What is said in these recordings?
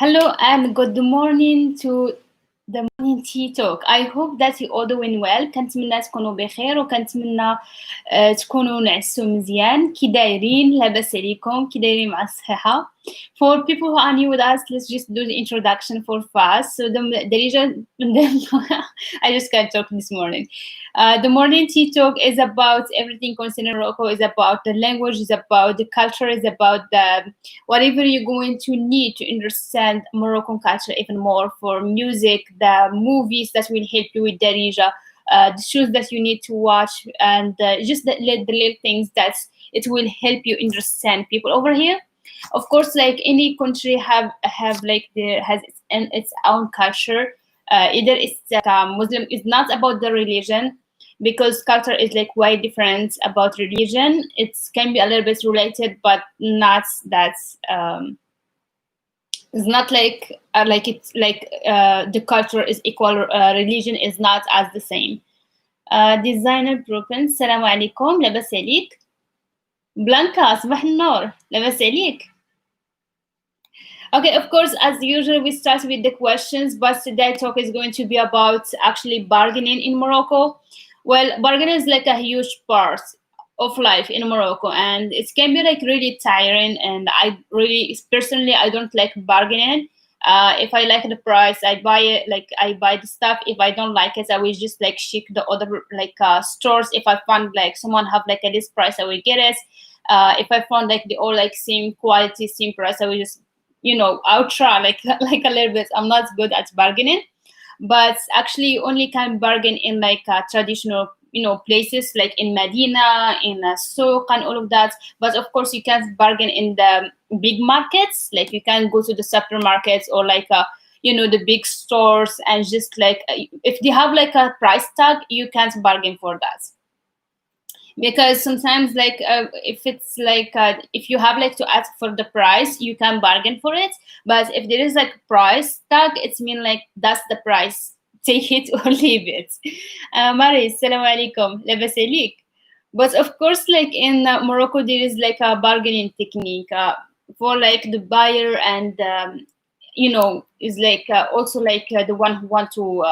Hello and good morning to the morning tea talk. I hope that you all doing well. كنتمنى تكونوا بخير وكنتمنى تكونوا نعسوا مزيان. كي دايرين؟ لاباس عليكم؟ كي دايرين مع الصحة؟ For people who are new with us, let's just do the introduction for fast. So Darija, I just can't talk this morning. The morning tea talk is about everything concerning Morocco. Is about the language. Is about the culture. Is about the whatever you're going to need to understand Moroccan culture even more, for music, the movies that will help you with Darija, the shows that you need to watch, and just the little things that it will help you understand people over here. Of course, like any country have like has its own culture. Either it's Muslim, it's not about the religion, because culture is like quite different about religion. It can be a little bit related, but not that. It's not like it's like the culture is equal. Religion is not as the same. Designer Brooklyn, السلام عليكم. لاباس عليك؟ بلانكا صباح النور. لاباس عليك؟ Okay, of course, as usual, we start with the questions, but today's talk is going to be about actually bargaining in Morocco. Well, bargaining is like a huge part of life in Morocco, and it can be like really tiring. And I really, personally, I don't like bargaining. If I like the price, I buy it. Like I buy the stuff. If I don't like it, I will just like check the other like stores. If I find like someone have like at this price, I will get it. If I found like the all like same quality, same price, I will just I'll try like like a little bit. I'm not good at bargaining, but actually you only can bargain in like traditional places like in Medina, in souk and all of that. But of course you can't bargain in the big markets. Like you can go to the supermarkets or like the big stores, and just like if they have like a price tag, you can't bargain for that, because sometimes like if it's like if you have like to ask for the price, you can bargain for it. But if there is like price tag, it's mean like that's the price, take it or leave it. Mari, salam alaikum, labas alik. But of course, like in Morocco, there is like a bargaining technique for like the buyer, and is like also like the one who want to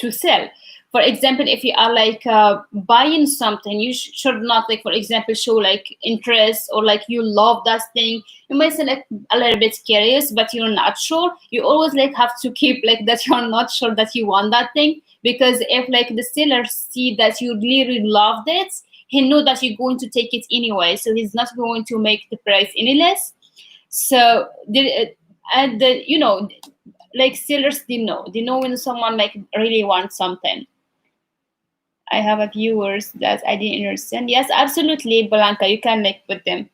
to sell. For example, if you are like buying something, you should not like, for example, show like interest or like you love that thing. You might say like a little bit curious, but you're not sure. You always like have to keep like that you're not sure that you want that thing, because if like the seller see that you really loved it, he know that you're going to take it anyway, so he's not going to make the price any less. So and like sellers, they know when someone like really wants something. I have a viewers that I didn't understand. Yes, absolutely, Blanca. You can like put them.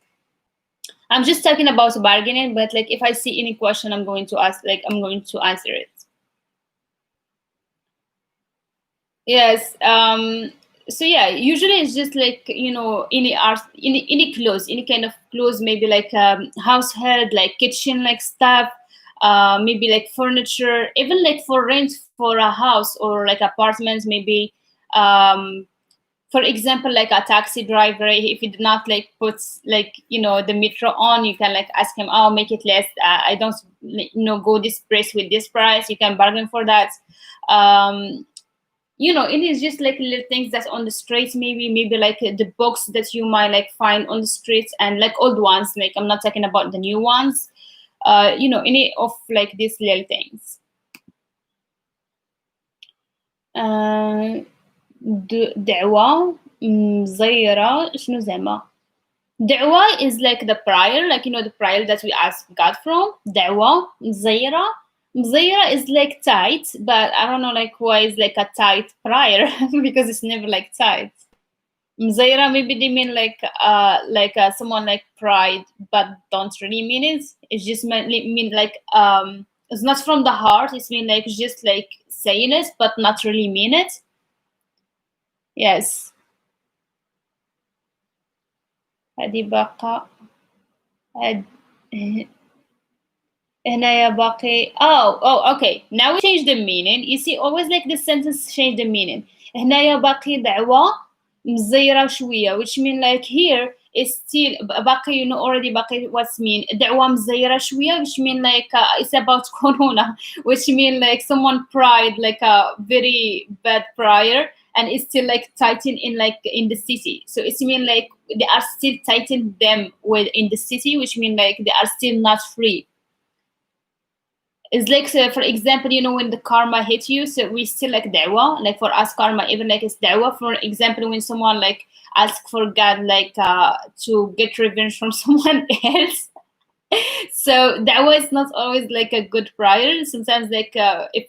I'm just talking about bargaining, but like if I see any question, I'm going to ask. Like I'm going to answer it. Yes. So yeah, usually it's just like any art, any clothes, any kind of clothes, maybe like household, like kitchen, like stuff. Maybe like furniture, even like for rent for a house or like apartments, maybe. Um, for example, like a taxi driver, if he did not like put like the metro on, you can like ask him, oh, make it less. I don't go this price with this price. You can bargain for that. It is just like little things that's on the streets, maybe like the books that you might like find on the streets, and like old ones. Like I'm not talking about the new ones. Any of like these little things. دعوة مزيرة شنو زعما؟ دعوة is like the prayer, like the prayer that we ask God from. دعوة مزيرة. مزيرة is like tight, but I don't know like why is like a tight prayer because it's never like tight. مزيرة, maybe they mean like someone like pride but don't really mean it. It's just mean like it's not from the heart. It's mean like just like saying it but not really mean it. Yes. هذه باقة هنايا باقي. Oh, okay. Now we change the meaning. You see, always like the sentence change the meaning. هنايا باقي دعوة مزيرة شوية, which mean like here is still باقي, you know already باقي what's mean دعوة مزيرة شوية, which mean like it's about corona, which mean like someone pried like a very bad prior and it's still like tighten in like in the city. So it's mean like they are still tighten them with in the city, which mean like they are still not free. It's like, so for example, you know, when the karma hit you, so we still like da'wah, like for us karma, even like it's da'wah. For example, when someone like ask for God, like to get revenge from someone else. So da'wah is not always like a good prayer. Sometimes like if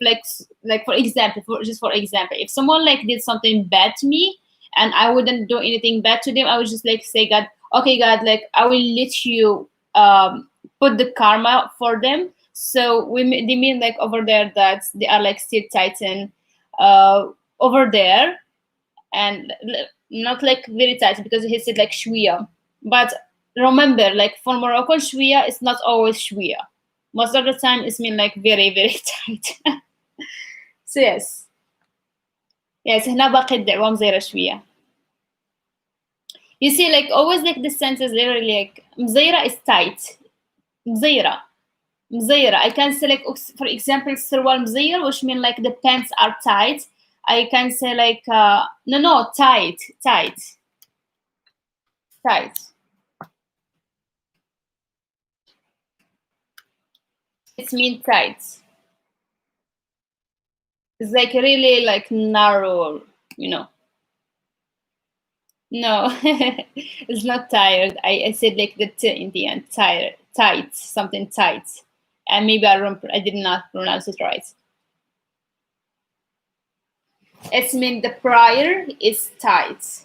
like for example, for example, if someone like did something bad to me and I wouldn't do anything bad to them, I would just like say, God, okay, God, like I will let you put the karma for them. So they mean like over there that they are like still tighten over there, and not like very tight because he said like shwiya. But remember, like for Moroccan shwiya, it's not always shwiya. Most of the time, it's mean like very very tight. So yes, yes. هنا باقي الدعوة مزيرة شوية. You see, like always, like the sentence literally like مزيرة is tight. مزيرة. مزيرة. I can say like, for example, سروال مزير, which mean like the pants are tight. I can say like no tight. It's mean tight. It's like really like narrow, you know. No, it's not tired. I said like the T in the end, tired, tight, something tight. And maybe I did not pronounce it right. It's mean the prior is tight.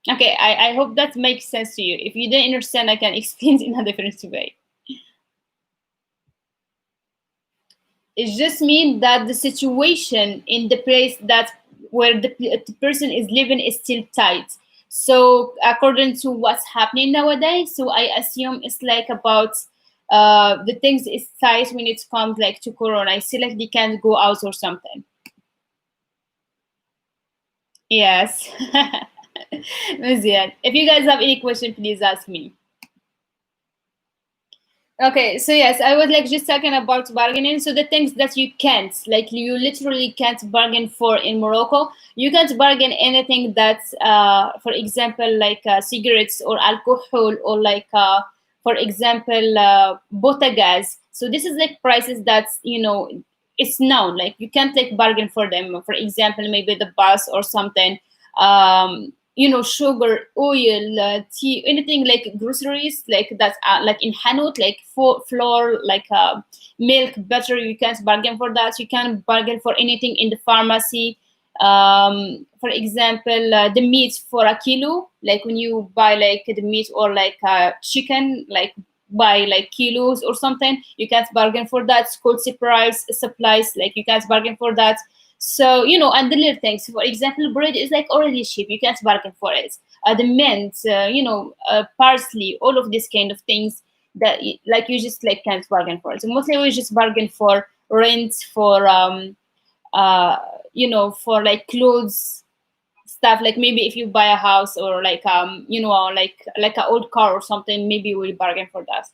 Okay, I hope that makes sense to you. If you don't understand, I can explain it in a different way. It just means that the situation in the place that where the person is living is still tight. So according to what's happening nowadays, so I assume it's like about the things is tight when it comes like to corona. I see like they can't go out or something. Yes. مزيان. If you guys have any question, please ask me. Okay, so yes, I was like just talking about bargaining. So the things that you can't, like you literally can't bargain for in Morocco, you can't bargain anything that's, for example, like cigarettes or alcohol or like, for example, botagas. So this is like prices that's, you know, it's known, like you can't like bargain for them. For example, maybe the bus or something. You know, sugar, oil, tea, anything like groceries, like that, like in Hanout, like flour, like milk, butter. You can't bargain for that. You can't bargain for anything in the pharmacy. For example, the meat for a kilo, like when you buy like the meat or like chicken, like buy like kilos or something, you can't bargain for that. School supplies, like you can't bargain for that. So, you know, and the little things, for example, bread is like already cheap, you can't bargain for it. The mint, you know, parsley, all of these kind of things that like you just like can't bargain for it. So mostly we just bargain for rent, for you know, for like clothes stuff, like maybe if you buy a house or like you know, like an old car or something, maybe we'll bargain for that.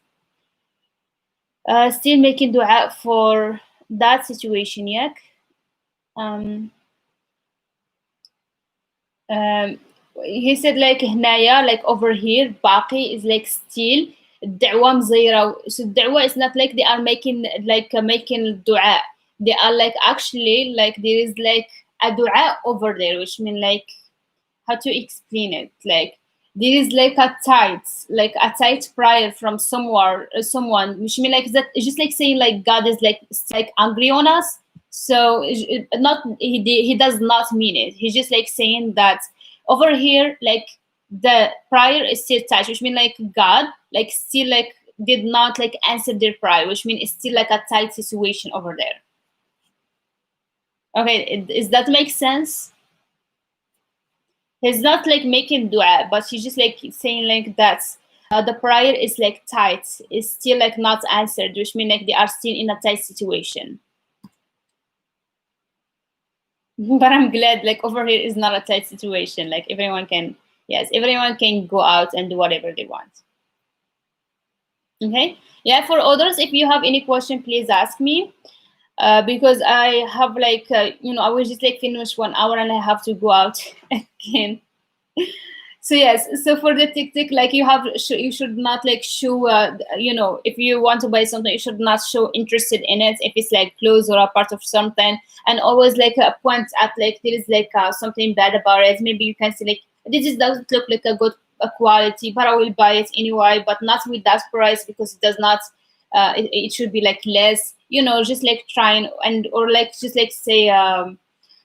Still making dua for that situation, yeah. um um he said like هنايا, like over here باقي is like still الدعوة مزيرة. So الدعوة is not like they are making like making dua, they are like actually like there is like a dua over there, which mean like, how to explain it, like there is like a tight prayer from somewhere, someone, which mean like that it's just like saying like God is like angry on us. So not he does not mean it, he's just like saying that over here like the prayer is still tight, which mean like God like still like did not like answer their prayer, which means it's still like a tight situation over there. Okay, does that make sense? He's not like making dua, but he's just like saying like that the prayer is like tight, is still like not answered, which means like they are still in a tight situation. But I'm glad like over here is not a tight situation, like everyone can Yes, everyone can go out and do whatever they want. Okay. Yeah, for others, if you have any question, please ask me. Because I have like I will just like finish 1 hour and I have to go out again. So yes, so for the TikTok, like you should not like show if you want to buy something, you should not show interested in it if it's like clothes or a part of something, and always like point at like there is like something bad about it. Maybe you can say like this doesn't look like a good quality, but I will buy it anyway, but not with that price because it does not. It should be like less, just like trying and or like just like say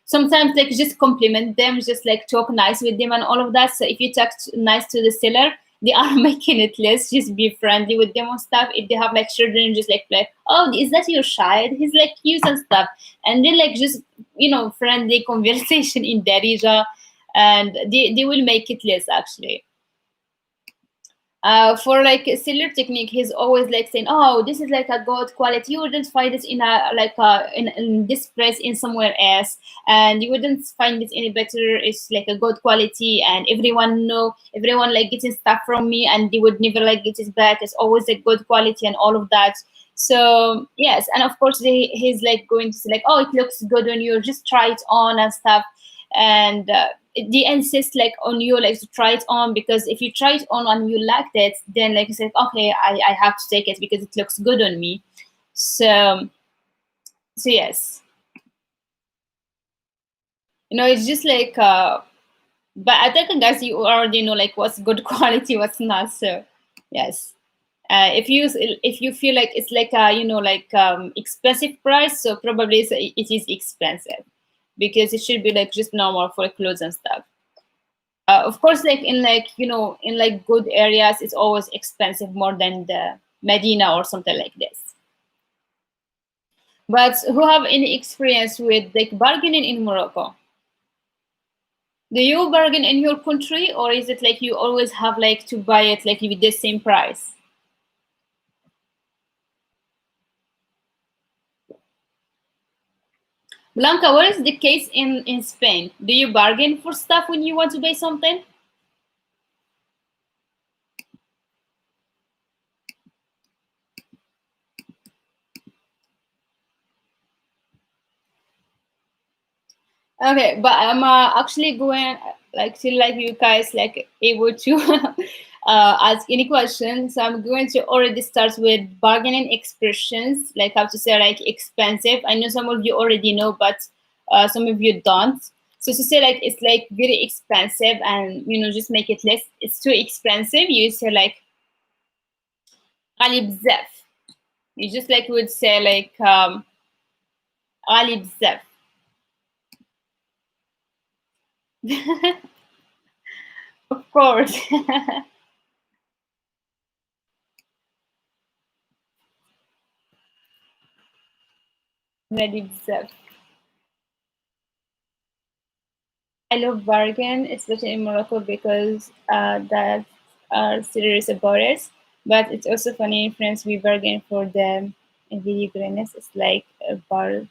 sometimes like just compliment them, just like talk nice with them and all of that. So if you talk nice to the seller, they are making it less. Just be friendly with them and stuff. If they have like children, just like oh, is that your child, he's like cute and stuff, and then like just friendly conversation in Darija, and they will make it less actually. For like a seller technique, he's always like saying, "Oh, this is like a good quality. You wouldn't find this in a like in this price in somewhere else, and you wouldn't find this any better. It's like a good quality, and everyone like getting stuff from me, and they would never like get it back. It's always a good quality and all of that." So yes, and of course he's like going to say like, "Oh, it looks good on you. Just try it on and stuff," and they insist like on you like to try it on, because if you try it on and you liked it, then like you said, okay, I have to take it because it looks good on me. So yes, it's just like but I think guys you already know like what's good quality, what's not. So yes, if you feel like it's like like expensive price, so probably it is expensive, because it should be like just normal for clothes and stuff. Of course, like in like good areas, it's always expensive more than the Medina or something like this. But who have any experience with like bargaining in Morocco? Do you bargain in your country, or is it like you always have like to buy it like with the same price? Blanca, what is the case in Spain? Do you bargain for stuff when you want to buy something? Okay, but I'm actually going like to like you guys like able to ask any questions. So I'm going to already start with bargaining expressions, like how to say like expensive. I know some of you already know, but some of you don't. So to say like it's like very expensive and just make it less. It's too expensive. You say like غالي بزاف. You just like would say like غالي بزاف. Of course. غالي بزاف. I love bargain, especially in Morocco, because that are serious about it. But it's also funny in France we bargain for the vinaigrettes. It's like a bar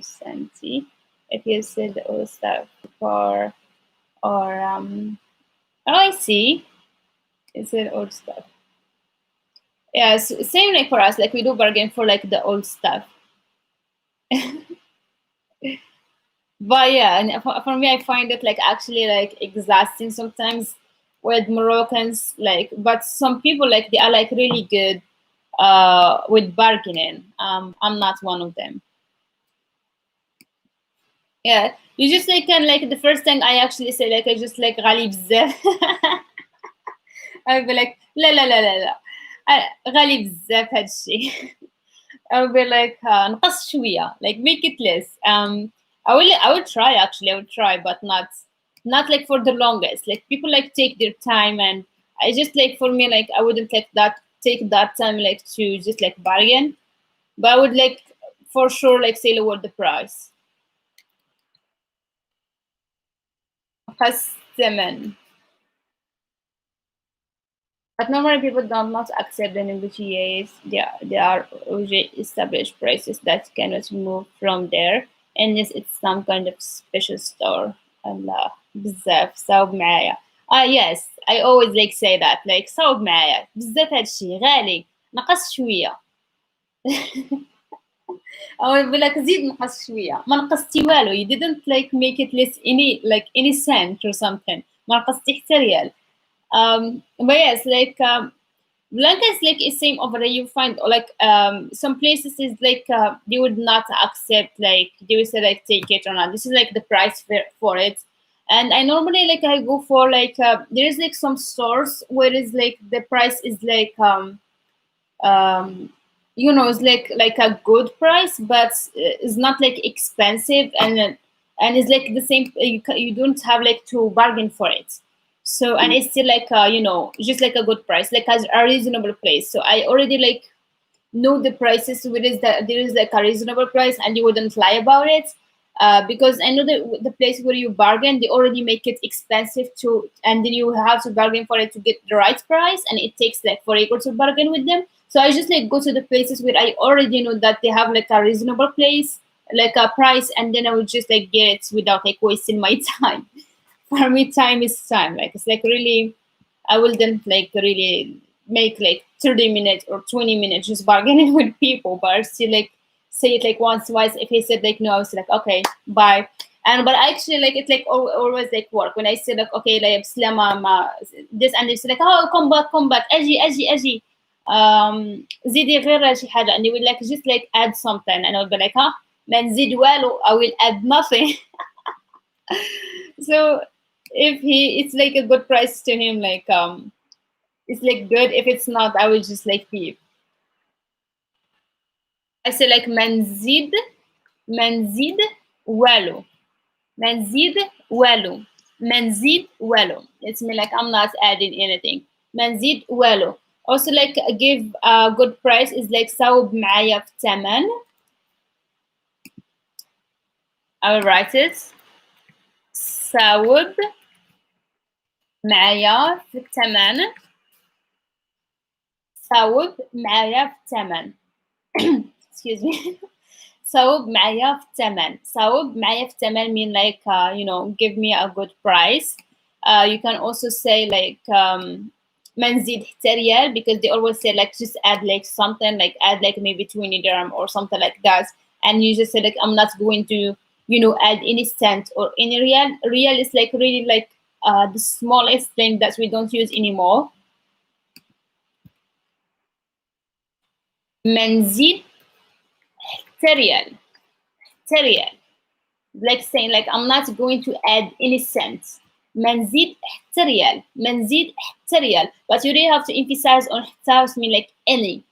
santi. If you said all stuff for or oh, I see. It's an old stuff. Yes, same like for us. Like we do bargain for like the old stuff. But yeah, and for me, I find it like actually like exhausting sometimes with Moroccans. Like, but some people like they are like really good with bargaining. I'm not one of them. Yeah, you just like can like the first thing I actually say like I just like غالي بزاف. I'll be like لا لا لا لا لا غالي بزاف هادشي. I'll be like نقص شوية, like make it less. I will try actually. I will try, but not like for the longest. Like people like take their time, and I just like for me like I wouldn't take that time like to just like bargain, but I would like for sure like say lower the price. Customer. But normally people do not accept the negotiates. There are already established prices that cannot move from there, unless it's some kind of special store. الله بزاف صاوب معايا. Yes, I always like say that, like صاوب معايا بزاف هادشي غالي، نقص شوية. أو يقول لك زيد نقص شوية، ما نقصتي والو. You didn't like make it less any cent or something. ما نقصتي حتى ريال. But yes, like Blanca is like is same over there. You find like some places is like they would not accept, like they will say like take it or not. This is like the price for it. And I normally like I go for like there is like some stores where is like the price is like um it's like a good price, but it's not like expensive, and it's like the same. You don't have like to bargain for it. So and it's still like just like a good price, like as a reasonable place. So I already like know the prices where is that there is like a reasonable price, and you wouldn't lie about it. Because I know that the place where you bargain, they already make it expensive to, and then you have to bargain for it to get the right price, and it takes like forever to bargain with them. So I just like go to the places where I already know that they have like a reasonable place, like a price, and then I would just like get it without like wasting my time. For me, time is time. Like it's like really, I wouldn't like really make like 30 minutes or 20 minutes just bargaining with people, but I still like say it like once, twice. If he said like no, I was like okay, bye. And but actually like it's like always like work when I say like okay like بسلامة this, and they say like oh come back اجي زيدي غير شي حاجة, and they will like just like add something, and I'll be like ما نزيد والو, I will add nothing. So if it's like a good price to him, like it's like good. If it's not, I will just like leave. I say like منزيد والو, منزيد والو, منزيد والو. It's me like I'm not adding anything. منزيد والو. Also like give a good price is like صاوب معايا في الثمن. I will write it. صاوب معايا في الثمن. صاوب معايا في الثمن. Excuse me. صاوب معايا في الثمن. صاوب معايا في الثمن mean like give me a good price. You can also say like ما نزيد حتى ريال, because they always say like just add like something, like add like maybe 20 dirham or something like that, and you just say like I'm not going to add any cent or any real. Real is like really like the smallest thing that we don't use anymore. ما نزيد حتى ريال. Like saying like I'm not going to add any cents. منزيد حتى ريال. منزيد حتى ريال. But you really have to emphasize on حتى, which mean like any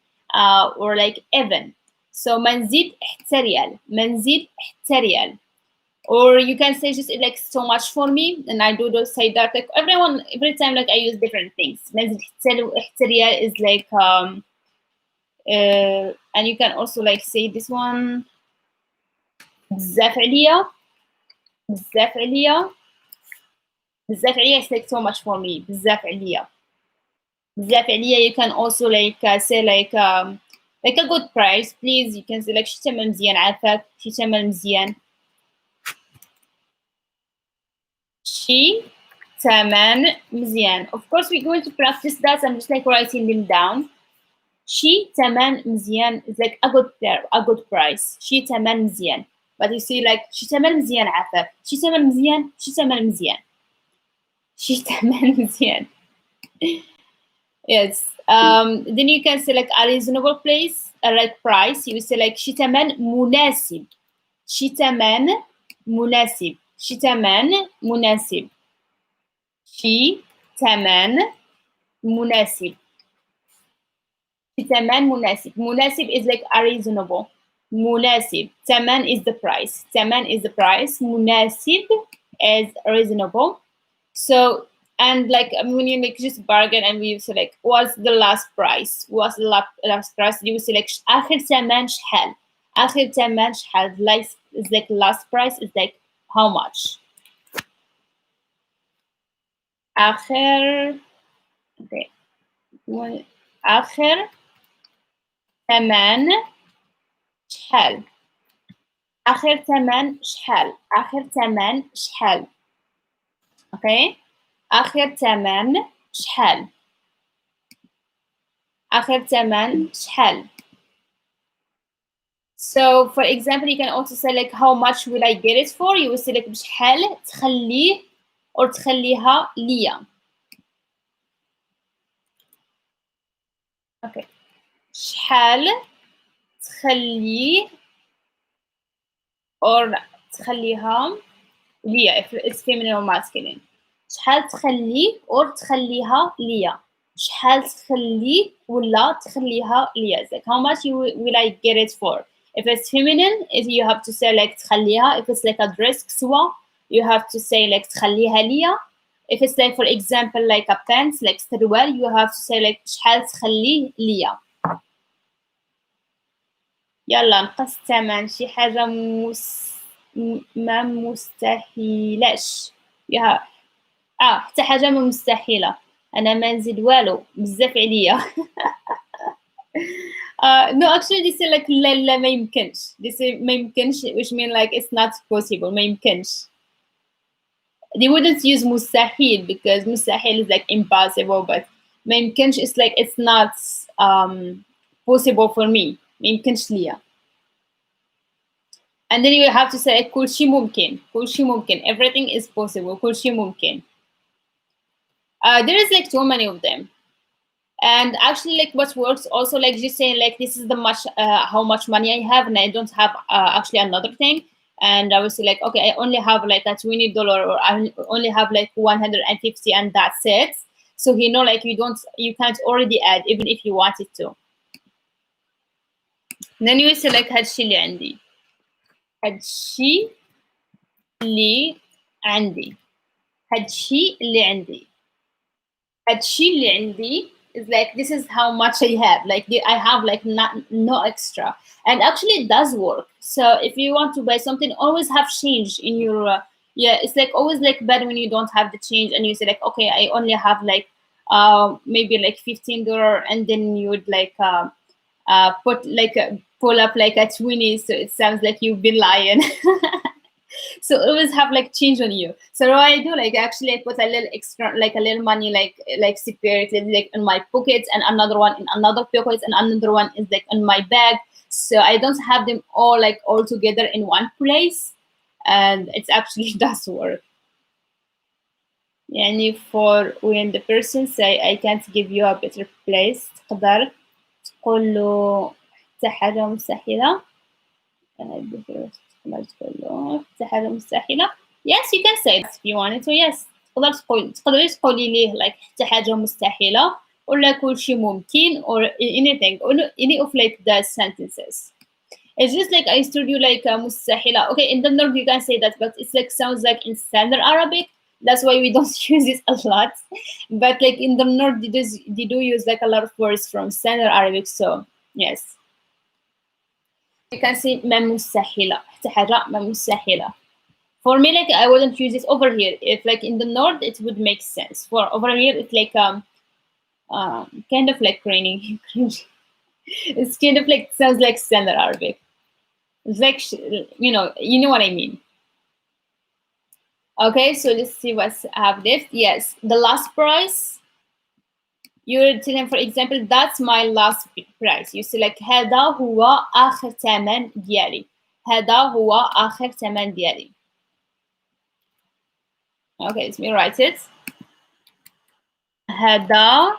or like even. So منزيد حتى ريال. منزيد حتى ريال. Or you can say just like so much for me, and I do say that like every time like I use different things. منزيد حتى ريال is like and you can also like say this one. بزاف عليا. بزاف عليا. بزاف عليا is like so much for me. بزاف عليا. بزاف عليا. You can also like say like a good price please. You can say like شي ثمن مزيان عافاك, شي ثمن مزيان, شي ثمن مزيان. Of course we're going to practice that. I'm just like writing them down. شي ثمن مزيان is like a good price. شي ثمن مزيان. But you see like شي ثمن مزيان عافاك, شي ثمن مزيان, شي ثمن مزيان, شي ثمن مزيان. Yes. Then you can say like a reasonable place, a right price. You say like شي ثمن مناسب. شي ثمن مناسب. شي ثمن مناسب. شي ثمن مناسب. شي ثمن مناسب. مناسب is like a reasonable. مناسب. ثمن is the price. ثمن is the price. مناسب is reasonable. So, and like when you like just bargain and we select what's the last price, what's the last price, you select آخر ثمن شحال. آخر ثمن شحال, like is like last price is like how much. آخر okay. آخر ثمن شحال. آخر ثمن شحال. آخر ثمن شحال. Okay. آخر ثمن شحال. آخر ثمن شحال. So for example, you can also select how much will I get it for. You will select بشحال تخليه or تخليها ليا. Okay. شحال تخليه or تخليها ليا if it's feminine or masculine. شحال تخليه or تخليها ليا. شحال تخليه ولا تخليها ليا. It's like how much will I get it for. If it's feminine, if you have to say like تخليها. If it's like a dress كسوة, you have to say like تخليها ليا. If it's like for example like a pants like سروال, you have to say like شحال تخليه ليا. يلا نقص الثمن شي حاجة ما مستحيلش. يا حتى حاجة ما مستحيلة. أنا ما نزيد والو بزاف عليا. No, actually they say like لا لا ما يمكنش. They say ما يمكنش which mean like it's not possible. ما يمكنش. They wouldn't use مستحيل because مستحيل is like impossible, but ما يمكنش is like it's not possible for me. ما يمكنش ليا. And then you have to say كل شيء ممكن. كل شيء ممكن. Everything is possible. كل شيء ممكن. There is like too many of them. And actually like what works also like just saying like this is the much how much money I have and I don't have actually another thing, and I was like okay I only have like a $20 or I only have like 150 and that's it. So you know like you can't already add even if you wanted to. And then you select هادشي اللي عندي. هادشي اللي عندي. هادشي اللي عندي. هادشي اللي عندي is like this is how much I have. Like I have like no extra, and actually it does work. So if you want to buy something, always have change in your. Yeah, it's like always like bad when you don't have the change and you say like okay I only have like maybe like $15, and then you would like put like pull up like a 20, so it sounds like you've been lying. So always have like change on you. So what I do like actually I put a little extra like a little money like separated like in my pockets and another one in another pocket and another one is like in my bag, so I don't have them all like all together in one place, and it's actually does work. يعني for when the person say I can't give you a better place تقدر تقول له حتى حاجة مستحيلة. حاجة مستحيلة. Yes, you can say that if you wanted to. Yes, تقدري تقولي ليه like حتى حاجة مستحيلة ولا كل شيء ممكن or anything or any of like the sentences. It's just like I told you like مستحيلة. Okay, in the north you can say that, but it's like sounds like in standard Arabic. That's why we don't use it a lot. But like in the north they do use like a lot of words from standard Arabic. So yes. You can say ما مستحيلة. حتى حاجة ما مستحيلة. For me, like I wouldn't use it over here. If like in the north, it would make sense. For over here, it's like kind of like raining. It's kind of like sounds like standard Arabic. It's like you know what I mean. Okay, so let's see what's have this. Yes, the last price. You tell him, for example, that's my last price. You select هذا هو آخر ثمن ديالي. هذا هو آخر ثمن ديالي. Okay, let me write it. هذا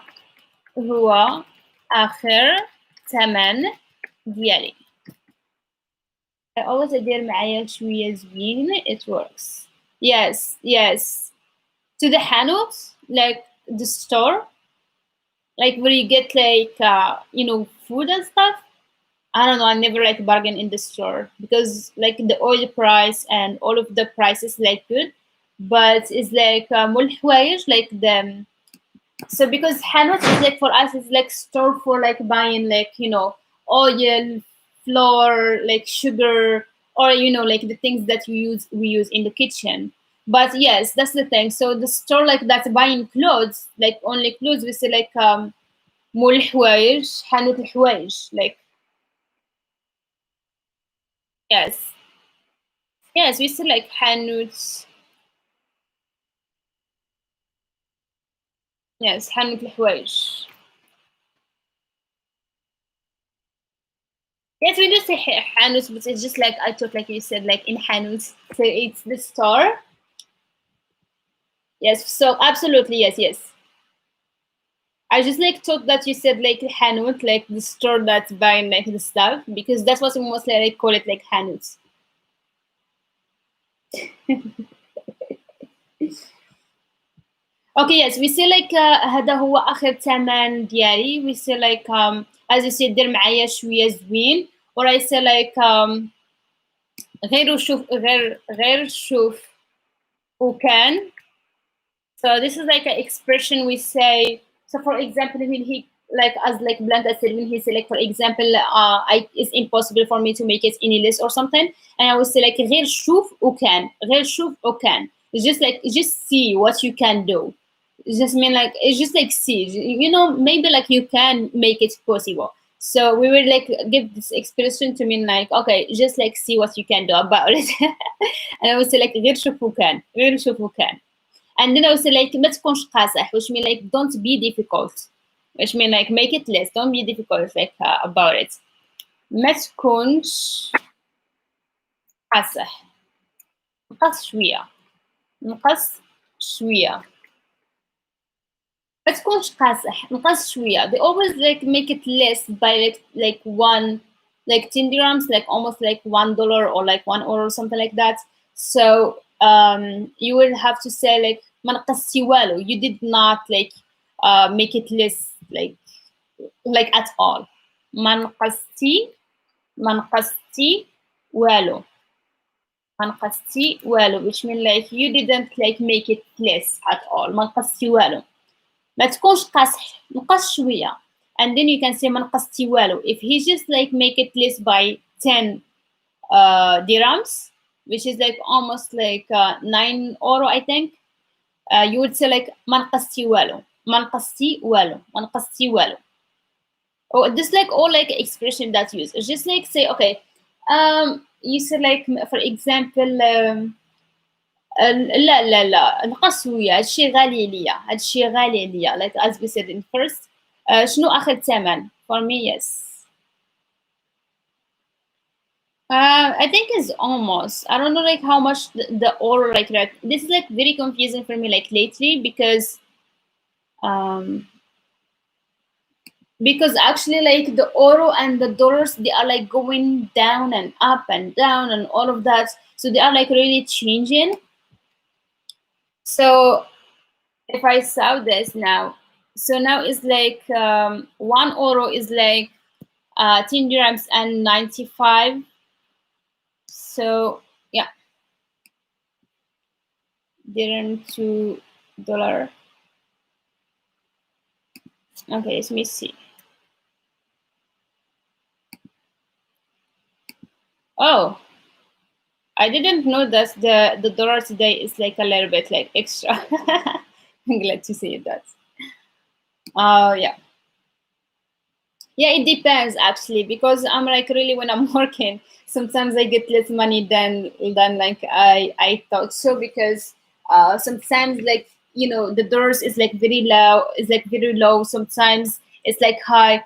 هو آخر ثمن ديالي. I always أدير معايا شوية زوين. It works. Yes, yes. To the حانوت, like the store, like where you get like food and stuff. I don't know. I never like bargain in the store because like the oil price and all of the prices like good, but it's like مول الحوايج like the. So because Hanot is like for us, it's like store for like buying like oil, flour, like sugar, or like the things that we use in the kitchen. But yes, that's the thing. So the store like that's buying clothes, like only clothes, we say like مول الحوايج, حانوت الحوايج, like yes, yes, we say like حانوت Yes, حانوت الحوايج. Yes, we do say حانوت, but it's just like I thought, like you said, like in حانوت, so it's the store. Yes, so absolutely, yes, yes. I just like thought that you said like حانوت, like the store that's buying like the stuff, because that's what mostly I call it, like حانوت. Okay, yes, we say like هذا هو آخر ثمن ديالي. We say like as you said دير معايا شوية زوين, or I say like غير شوف وكان. So this is like an expression we say. So for example, when he, like as like Blanca said, when he say like for example, it's impossible for me to make it any less or something, and I would say like غير شوف وكان, غير شوف وكان. It's just like just see what you can do. It just mean like it's just like see, maybe like you can make it possible. So we will like give this expression to mean like okay, just like see what you can do about it. And I would say like غير شوف وكان, غير شوف وكان. And then I would say like ما تكونش قاصح, which mean like don't be difficult, which mean like make it less, don't be difficult like about it. ما تكونش قاصح, نقص شوية, نقص شوية. ما تكونش قاصح, نقص شوية. They always like make it less by like one, like 10 dirhams, like almost like $1 or like €1 or something like that. So you will have to say like ما نقصتي والو. You did not like make it less like at all. ما نقصتي, ما نقصتي والو, ما نقصتي والو, which mean like you didn't like make it less at all. ما نقصتي والو. ما تكونش قاصح, نقص شوية. And then you can say ما نقصتي والو if he just like make it less by 10 dirhams, which is like almost like €9 I think. You would say like ما نقصتي والو, ما نقصتي والو, ما نقصتي والو. Or just like all like expression that use. It's just like say okay, you say like for example لا لا لا نقص ويا, هادشي غالي ليا, هادشي غالي ليا, like as we said in first. شنو آخر ثمن for me? Yes. I think it's almost. I don't know like how much the or like this is like very confusing for me like lately um because actually like the euro and the dollars, they are like going down and up and down and all of that, so they are like really changing. So if I saw this now, so now it's like €1 is like 10 dirhams and 95. So yeah, dirham to dollar. Okay, let me see. Oh, I didn't know that the dollar today is like a little bit like extra. I'm glad to see that. Oh yeah. Yeah, it depends actually, because I'm like really when I'm working, sometimes I get less money than like I thought so, because sometimes like the doors is like very low, is like very low. Sometimes it's like high.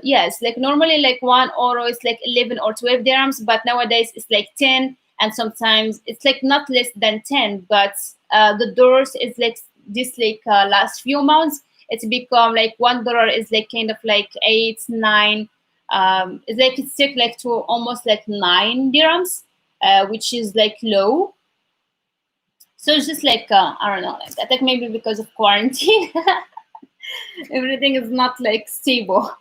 Yes, like normally like €1 is like 11 or 12 dirhams, but nowadays it's like 10, and sometimes it's like not less than 10. But the doors is like this like last few months it's become like $1 is like kind of like 8, 9. It's like it's still like to almost like 9 dirhams, which is like low. So it's just like I don't know, like I think maybe because of quarantine, everything is not like stable.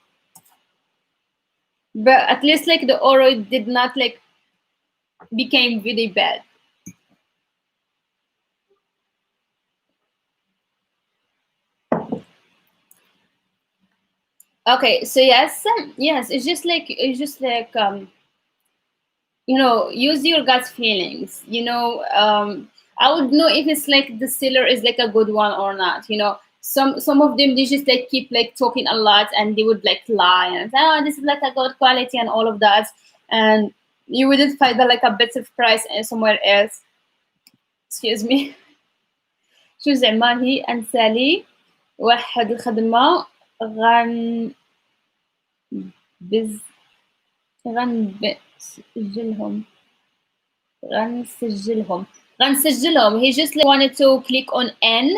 But at least like the oro did not like became really bad. Okay, so yes, yes, it's just like use your gut feelings. I would know if it's like the seller is like a good one or not. Some of them, they just like keep like talking a lot, and they would like lie and say, oh, this is like a good quality and all of that, and you wouldn't find that like a better price somewhere else. Excuse me. شو زعما هي and Sally. واحد الخدمة غن بز غنسجلهم غنسجلهم غنسجلهم. He just like wanted to click on N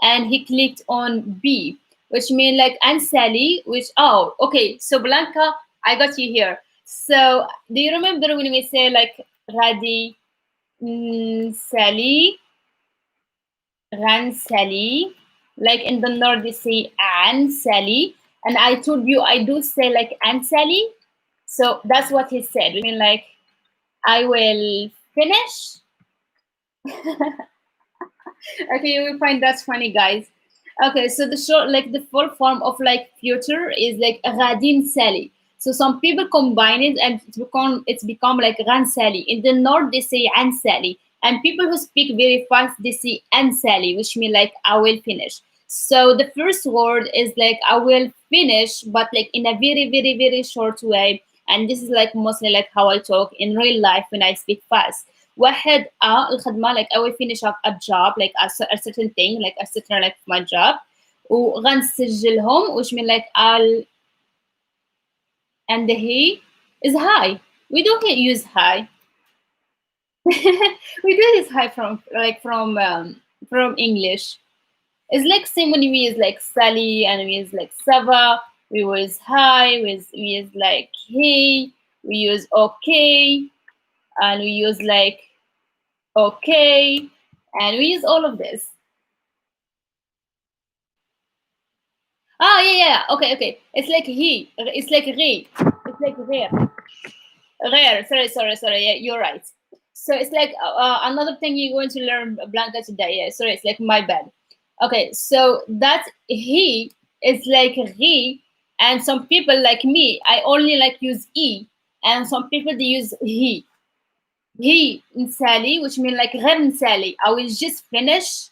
and he clicked on B, which mean like and Sally, which oh okay. So Blanca, I got you here. So do you remember when we say like Radi Sally, Ran Sally, like in the north they say Anne Sally, and I told you I do say like Anne Sally. So that's what he said. I mean like I will finish. Okay, you will find that's funny, guys. Okay, so the short, like the full form of like future is like Radin Sally. So some people combine it and it's become like Ran Sally. In the north they say An Sally, and people who speak very fast they say An Sally, which mean like I will finish. So the first word is like I will finish, but like in a very very very short way. And this is like mostly like how I talk in real life when I speak fast. واحد الخدمة like I will finish up a job like a certain thing like a certain like my job وغنسجلهم which mean like I'll and the he is high. We do use high. We do use high from English. It's like same when we use like Sally and we use like Sava. We use hi. We use like hey. We use okay and we use like okay and we use all of this. Oh yeah, yeah. Okay, okay. It's like he. It's like re. It's like rare. Rare. Sorry. Yeah, you're right. So it's like another thing you're going to learn, Blanca, today. Yeah, sorry, it's like my bad. Okay, so that he is like he, and some people like me, I only like use e, and some people they use he. He in Sally, which mean like غير Sally. I will just finish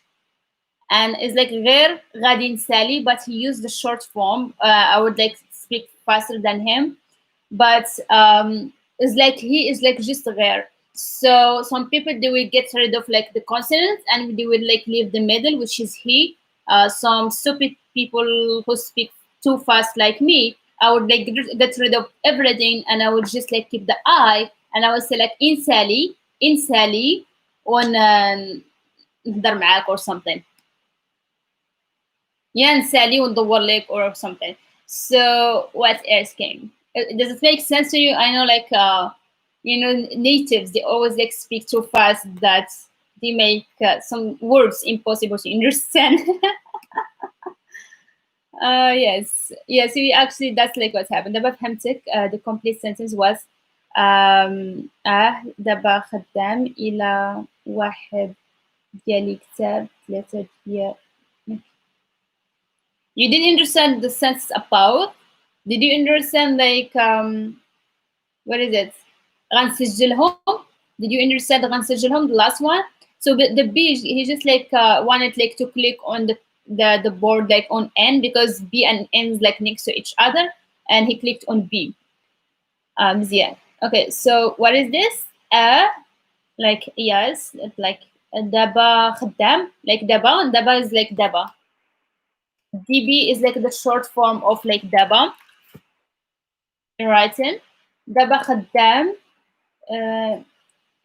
and it's like غير غادي Sally, but he used the short form. I would like speak faster than him, but it's like he is like just غير. So some people they will get rid of like the consonants and they will like leave the middle, which is he. Some stupid people who speak too fast like me, I would like get rid of everything and I would just like keep the I and I would say like in Sally on نهضر معاك or something. Yeah, and Sally on the wall lake or something. So what else came? Does it make sense to you? I know like natives they always like speak too fast that they make some words impossible to understand. Yes, we actually that's like what happened. دابا فهمتك. The complete sentence was دابا خدام إلى واحد ديالي كتاب ثلاثة ديال. You didn't understand the sentence about? Did you understand like what is it? غنسجلهم? Did you understand غنسجلهم, the last one? So the B he just like wanted like to click on the board like on N because B and N is like next to each other and he clicked on B. Yeah. Okay, so what is this? Like yes, like daba خدام, like daba, and daba is like daba. DB is like the short form of like daba in writing. دابا خدام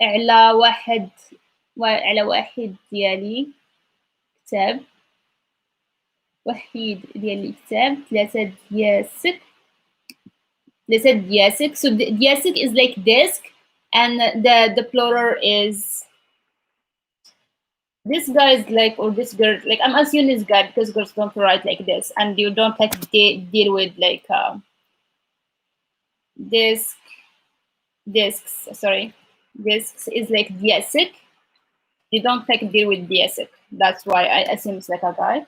على واحد على واحد ديالي كتاب وحيد ديال الكتاب ثلاثة دياسك. So دياسك is like desk and the plural is this guy is like or this girl, like I'm assuming this guy because girls don't write like this and you don't like deal with like desk discs, sorry, discs is like diasic. You don't like deal with diasic. That's why I assume it's like a guy.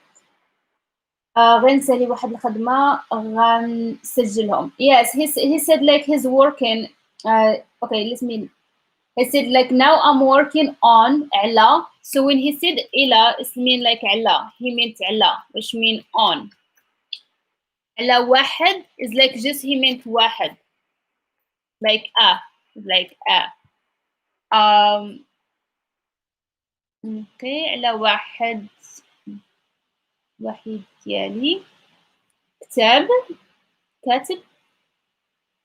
غنسالي واحد الخدمة غنسجلهم. Yes, he said like he's working. Okay, listen. He said like now I'm working on علا. So when he said إلى, it mean like علا. He meant علا, which mean on. علا واحد is like just he meant واحد. Like like okay على واحد وحيد ديالي كتاب كاتب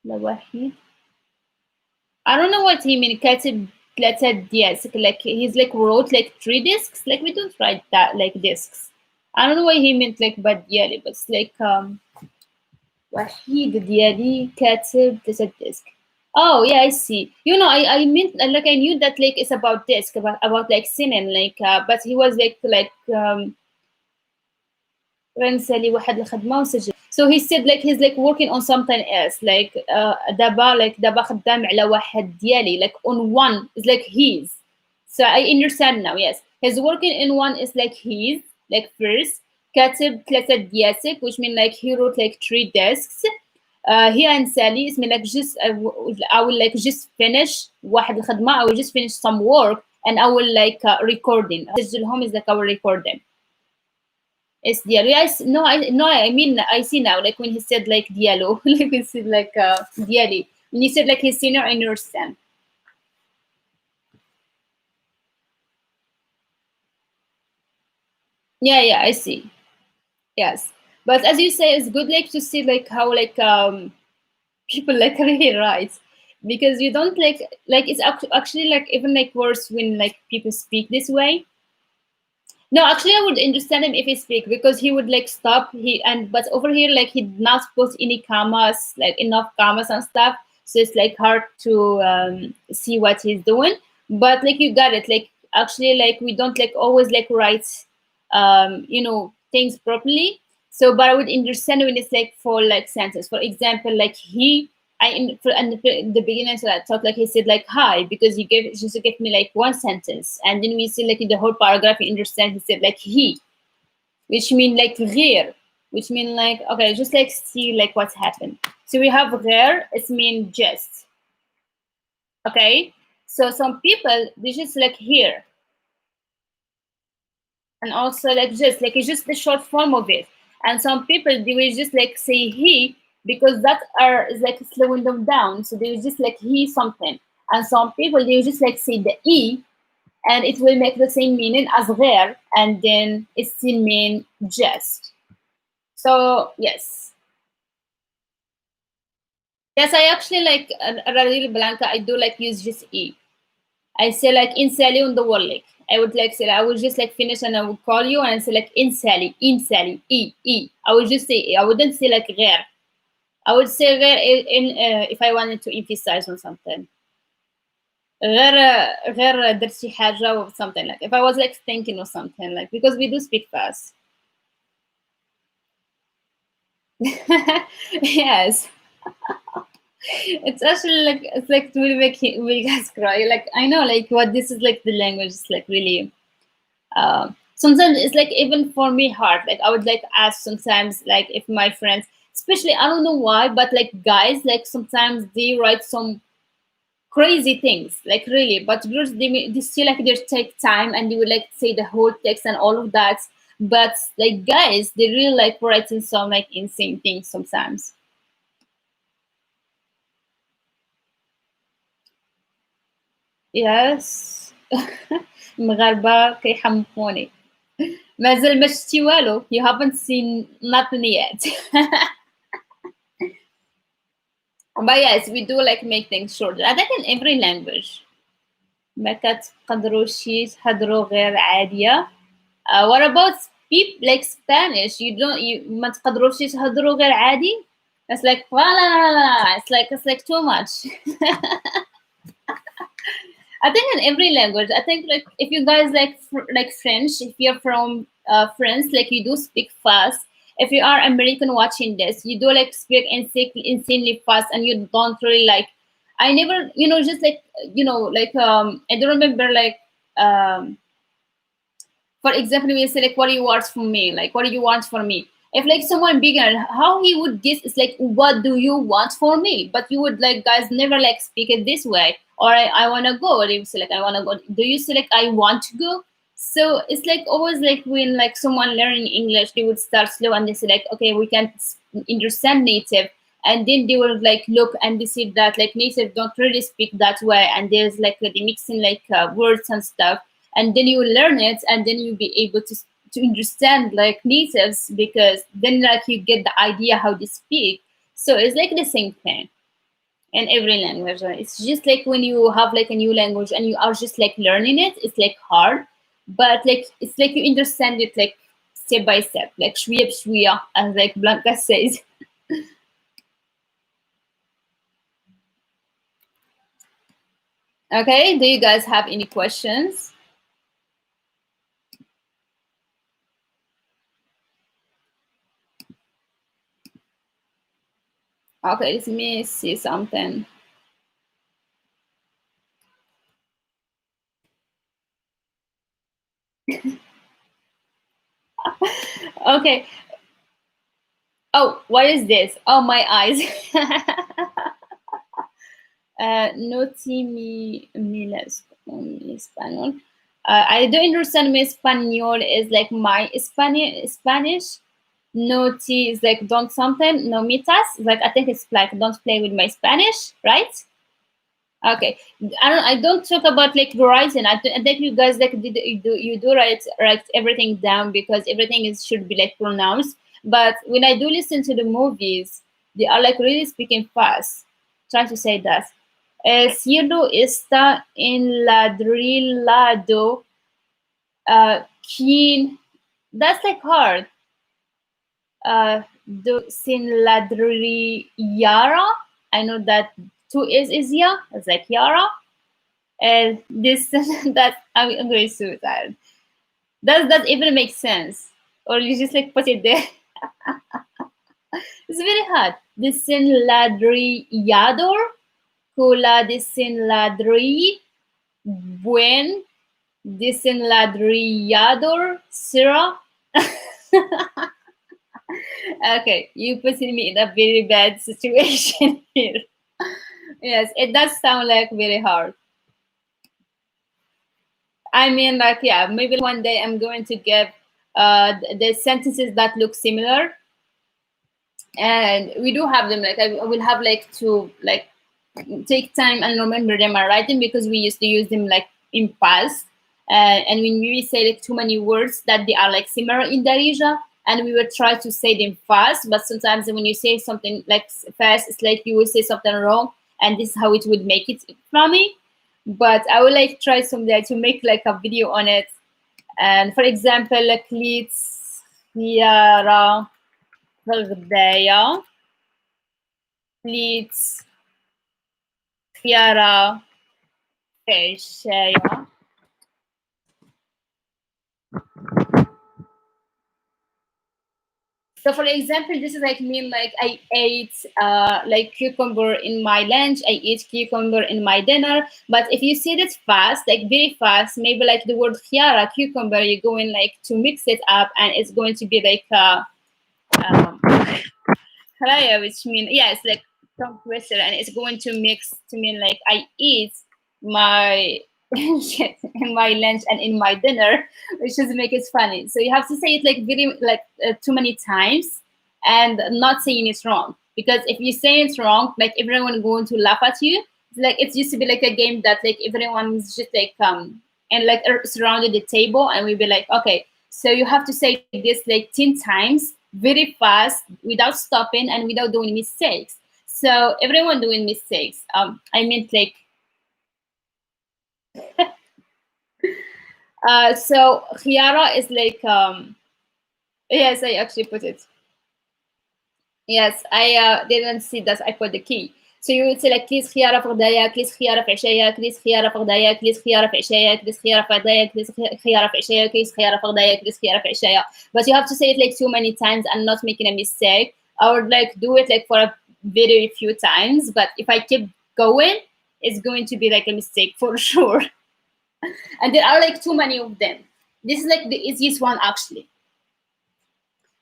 لا وحيد. I don't know what he mean كاتب ثلاثة دياسك, like he's like wrote like three discs, like we don't write that like discs. I don't know why he meant like bad ديالي, but it's like وحيد ديالي كاتب ثلاثة disc. Oh yeah, I see. You know, I meant like I knew that like it's about disc, about like cinema, like but he was like غنسالي واحد الخدمة وسجل. So he said like he's like working on something else, like دابا خدام على واحد ديالي, like on one is like his. So I understand now. Yes, he's working in one is like his, like first كاتب ثلاثة دياسك, which mean like he wrote like three discs. Here and Sally is mean like just I will like just finish واحد الخدمة, I will just finish some work and I will like recording. سجلهم is like I will record them. It's dialo. Yes, no, I mean, I see now. Like when he said like dialo, like he said like diali. When he said like his senior, I understand. Yeah, yeah, I see. Yes, but as you say, it's good like to see like how like people like really write, because you don't like it's actually like even like worse when like people speak this way. No, actually, I would understand him if he speak, because he would like stop. But over here, like he did not put any commas, like enough commas and stuff. So it's like hard to see what he's doing. But like you got it. Like actually, like we don't like always like write, things properly. So, but I would understand when it's like for like sentence. For example, like he. In the beginning, so I thought like he said like hi, because he gave just gave me like one sentence, and then we see like in the whole paragraph you understand he said like he, which mean like غير, which mean like okay, just like see like what's happened. So we have غير, it's mean just, okay. So some people they just like here, and also like just like it's just the short form of it. And some people they will just like say he, because that are is like slowing them down, so they will just like he something. And some people they will just like say the e, and it will make the same meaning as غير, and then it still mean just. So yes, yes, I actually like Radil Blanca, I do like use just e. I say like in Sally on the wall, like I would like say I would just like finish and I would call you and I say like in Sally, e. I would just say e. I wouldn't say like غير. I would say غير if I wanted to emphasize on something. غير درت شي حاجة or something, like if I was like thinking or something, like because we do speak fast. Yes. It's actually like it's like it will will you guys cry. Like I know like what this is like the language is like really sometimes it's like even for me hard. Like I would like ask sometimes like if my friends, especially I don't know why, but like guys like sometimes they write some crazy things like really, but girls they still like they take time and they would like say the whole text and all of that. But like guys they really like writing some like insane things sometimes. Yes. المغاربة كيحمقوني. مازال ما شفتي والو. You haven't seen nothing yet. But yes, we do like make things shorter. I think in every language. ما كتقدروش تهضروا غير عادية. What about like Spanish? You ما تقدروش تهضروا غير عادي. It's like voilà. It's like too much. I think in every language, I think like if you guys like French, if you're from France, like you do speak fast. If you are American watching this, you do like speak insanely fast, and you don't really like. I never, just like like I don't remember like for example, we say like, "What do you want from me?" Like, "What do you want from me?" If like someone bigger, how he would guess is like, "What do you want for me?" But you would like guys never like speak it this way. Or I want to go. Or you say like, "I want to go." Do you say like, "I want to go"? So it's like always like when like someone learning English, they would start slow and they say like, "Okay, we can understand native." And then they will like look and they see that like native don't really speak that way, and there's like they mixing like words and stuff, and then you will learn it, and then you'll be able to to understand like natives, because then like you get the idea how they speak. So it's like the same thing in every language. It's just like when you have like a new language and you are just like learning it, it's like hard, but like it's like you understand it like step by step, like shwiya b'shwiya, as like Blanca says. Okay, do you guys have any questions? Okay, let me see something. Okay. Oh, what is this? Oh, my eyes. No ti mi mi español. I don't understand mi español is like my Spanish. No ti is like don't something. No mitas is like I think it's like don't play with my Spanish, right? Okay, I don't talk about like Verizon. I think you guys like you do write everything down because everything is should be like pronounced. But when I do listen to the movies, they are like really speaking fast. Trying to say that. El cielo está enladrilado. Quien. That's like hard. Sin ladrillaro. I know that two is yeah. It's like Yara. And this that I'm going to that. Does that even make sense? Or you just like put it there? It's very hard. Desenladrillador, cola desenladri, buen desenladrillador, Syrah. Okay, you putting me in a very bad situation here. Yes, it does sound like very hard. I mean, like, yeah, maybe one day I'm going to give the sentences that look similar, and we do have them. Like, I will have like to like take time and remember them and write them because we used to use them like in past. And when we say like too many words that they are like similar in Darija, and we will try to say them fast, but sometimes when you say something like fast, it's like you will say something wrong, and this is how it would make it from me. But I would like try someday to make like a video on it. And for example, like let's Yara Valdea, let's Yara Feshaya. So for example, this is like mean like I ate like cucumber in my lunch, I eat cucumber in my dinner. But if you say it fast, like very fast, maybe like the word khiara, cucumber, you're going like to mix it up and it's going to be like um, kharaya, which mean yeah, it's like tongue twister, and it's going to mix to mean like I eat my shit in my lunch and in my dinner, which just make it funny. So you have to say it like very like too many times and not saying it wrong, because if you say it wrong, like everyone going to laugh at you. It's like it used to be like a game that like everyone's just like and like surrounded the table, and we'd be like, okay, so you have to say this like 10 times very fast without stopping and without doing mistakes. So everyone doing mistakes. I meant like so Khiara is like yes, I actually put it. Yes, I didn't see that I put the key. So you would say like كيس خيارة في غدايا, كيس خيارة في عشايا, كيس خيارة في غدايا, كيس خيارة في عشايا, كيس خيارة في غدايا, كيس خيارة في عشايا, كيس خيارة في غدايا, كيس خيارة في عشايا. But you have to say it like too many times and not making a mistake. I would like do it like for a very few times, but if I keep going, it's going to be like a mistake for sure. And there are like too many of them. This is like the easiest one actually.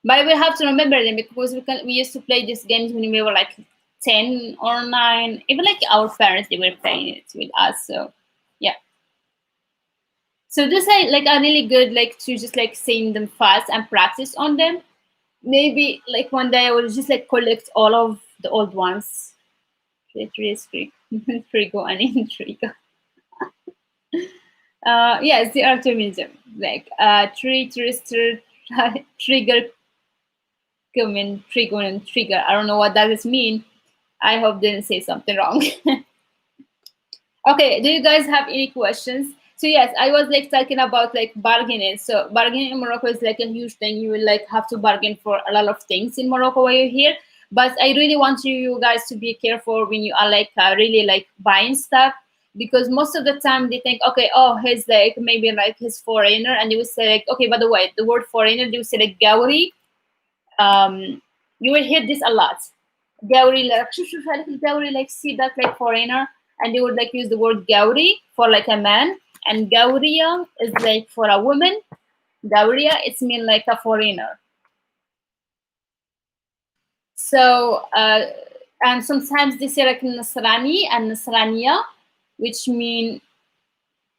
But we have to remember them because we used to play these games when we were like 10 or 9. Even like our parents, they were playing it with us. So yeah. So this like are really good like to just like saying them fast and practice on them. Maybe like one day I will just like collect all of the old ones. It's really Frigo and Intrigo. Yes, the optimism, like trigger, trigger, and trigger. I don't know what that is mean. I hope didn't say something wrong. Okay, do you guys have any questions? So yes, I was like talking about like bargaining. So bargaining in Morocco is like a huge thing. You will like have to bargain for a lot of things in Morocco while you're here. But I really want you guys to be careful when you are like really like buying stuff, because most of the time they think, okay, oh, he's like maybe like he's foreigner, and they will say like, okay, by the way, the word foreigner, they will say like Gauri. You will hear this a lot. Gauri, like شوف شوف هذاك الجوري, like see that like foreigner, and they would like use the word Gauri for like a man, and Gauriya is like for a woman. Gauriya, it's mean like a foreigner. So and sometimes they say like Nasrani and Nasraniya, which mean,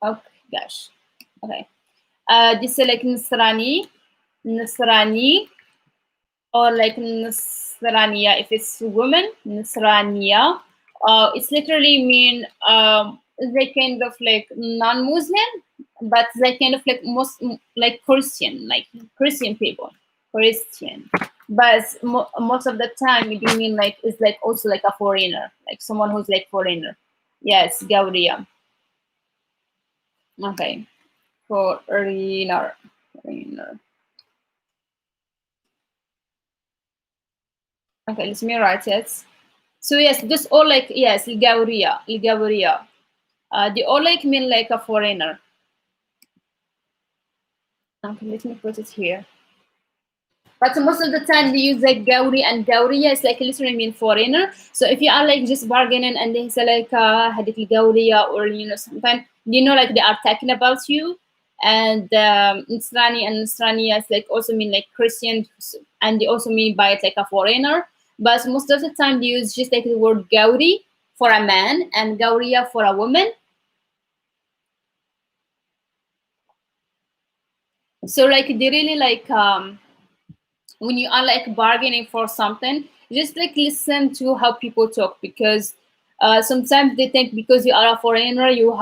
oh gosh, okay. They say like Nasrani, Nasrani, or like Nasraniya if it's woman, Nasraniya. It's literally mean they kind of like non-Muslim, but they kind of like most like Christian, like Christian people, Christian. But most of the time, it do mean like it's like also like a foreigner, like someone who's like foreigner. Yes, Gaudiya. Okay, foreigner, foreigner. Okay, let me write it. So yes, this all like yes, Ligauria, Ligauria. They all like mean like a foreigner. Okay, let me put it here. But most of the time they use like Gauri, and Gauriya is like literally mean foreigner. So if you are like just bargaining and they say like Hadik Gauriya, or sometimes like they are talking about you. And Nasrani and Nasraniya is like also mean like Christian, and they also mean by it like a foreigner. But most of the time they use just like the word Gauri for a man and Gauriya for a woman. So like they really like when you are like bargaining for something, just like listen to how people talk, because sometimes they think because you are a foreigner you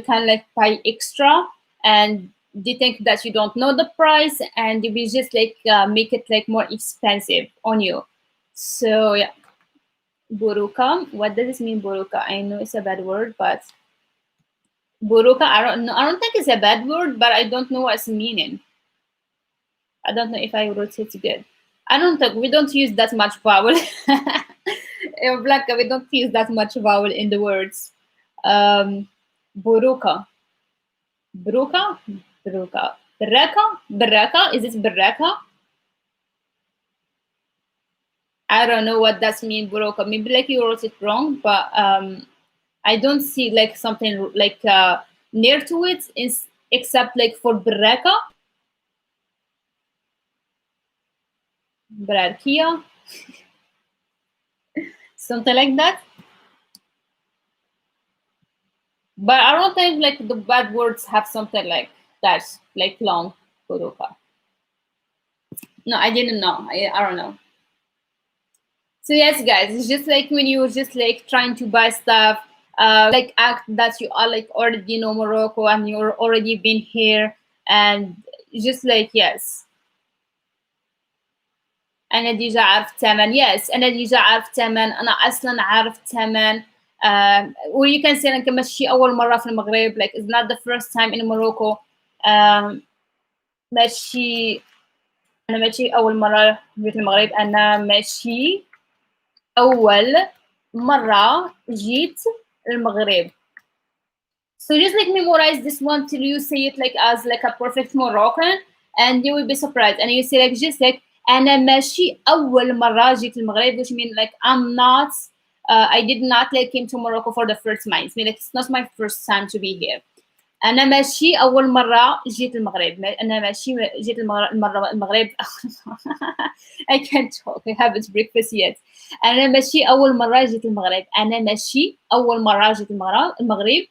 can like pay extra, and they think that you don't know the price, and they will just like make it like more expensive on you. So yeah, buruka. What does this mean, buruka? I know it's a bad word, but buruka, I don't know. I don't think it's a bad word, but I don't know what's meaning. I don't know if I wrote it good. I don't think we don't use that much vowel. In Black, we don't use that much vowel in the words. Buruka, Bruka, Bruka, Bereka, Bereka. Is it Bereka? I don't know what that means, Buruka. Maybe like you wrote it wrong, but I don't see like something like near to it, is except like for Bereka, Berarkia, something like that. But I don't think like the bad words have something like that, like long Kuruka. No, I didn't know. I don't know. So yes, guys, it's just like when you're just like trying to buy stuff, like act that you are like already know Morocco and you're already been here, and just like yes. أنا ديجا عرفت تمن. Yes, أنا ديجا عرفت تمن. أنا أصلا عرفت تمن. or you can say أنا كمشي أول مرة في المغرب, like it's not the first time in Morocco. ماشي أنا ماشي أول مرة جيت المغرب. أنا ماشي أول مرة جيت المغرب. So just like memorize this one till you say it like as like a perfect Moroccan, and you will be surprised. And you say like just like أنا ماشي أول مرة جيت المغرب, which means like I'm not, I did not like came to Morocco for the first time. It's mean like it's not my first time to be here. أنا ماشي أول مرة جيت المغرب. أنا ماشي جيت المغرب. I can't talk. I haven't breakfast yet. أنا ماشي أول مرة جيت المغرب. أنا ماشي أول مرة جيت المغرب.